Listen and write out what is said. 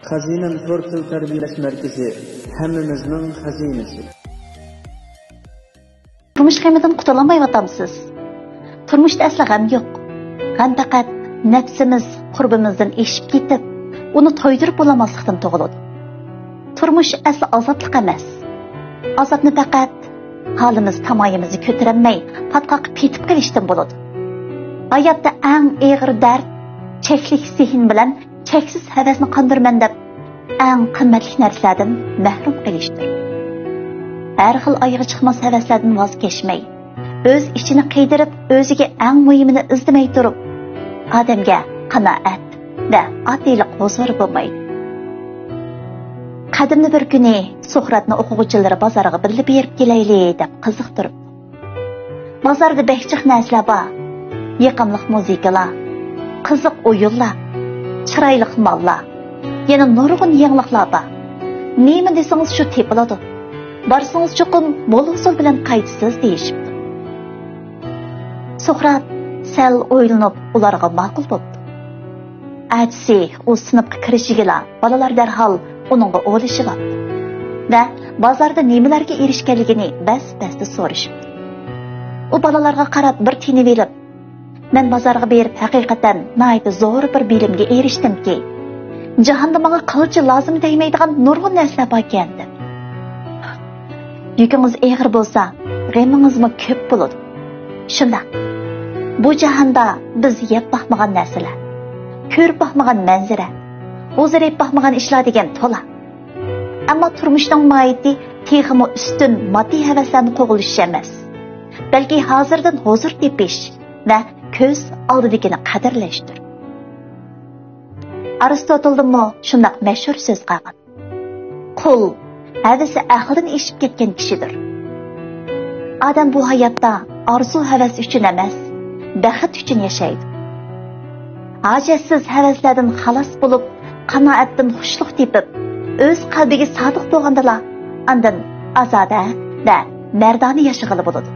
Xazinam To'rtil tarbiyalash markazi hammamizning xazinasi. Turmush g'amidan qutulanmayapsiz. Turmushda asla g'am yo'q. G'am faqat nafsimiz qurbimizdan eshib ketib, uni to'ydirib bo'lamaslikdan tug'iladi. Turmush asla azoblik emas. Azobni faqat holimiz tamoyimizni ko'tarolmay, patqoq petib qilishdan bo'ladi. Hayotda eng og'ir dard cheklik zehn bilan cheksiz havasni qondirman deb eng qimmatli narsalardan mahrum qilishdir. Har xil oyog'i chiqmas havaslardan voz kechmay, o'z ichini qiydirib, o'ziga eng muhimini izlamay turib, odamga qanoat va oddilik huzur bo'lmaydi. Qadimda bir kuni Suhratni o'quvchilari bozorga birga berib kelayli deb qiziqtirib. Bozorda behchiq narsalar bor, yoqimli muzikalar, qiziq o'yinlar, chiroyli mollar, yana nurg'un yangiliklar bor. Nima desangiz shu tepiladi. Barsangiz chuqur mo'l usul bilan qaytisiz deyishibdi. Suhrat sal o'ylanib ularga ma'qul bo'ldi. Atsi u sinfga kirishiga bolalar darhol uningga o'lishyapti va bozorda nimalarga erishganligini bas-basda so'rashibdi. U bolalarga qarab bir tinib elib, "Men bozorga berib haqiqatan nayta zo'r bir bilimga erishdimki, jahonda menga qilchi lozim deymaydigan nurg'un narsalar bor ekan" dedi. Yukingiz og'ir bo'lsa, g'amingizmi ko'p bo'ladi. Shunda bu jahonda biz yeb baxmagan narsalar, ko'rib baxmagan manzara, o'zirib baxmagan ishlar degan to'la. Ammo turmushning mohiyati texmi ustun moddiy havaslarni qo'g'ilish emas, balki hozirdan hozir tepish va ko'z oldidagini qadrlashdir. Aristotel'dimi shunday mashhur so'z qilgan. Qul havasi aqldan eshib ketgan kishidir. Odam bu hayotda orzu havas uchun emas, baxt uchun yashaydi. Hajatsiz havaslardan xalos bo'lib, qanoatdan xushlik tepib, o'z qalbiga sodiq bo'lgandalar, andan azoda va mardona yashag'ili bo'ladi.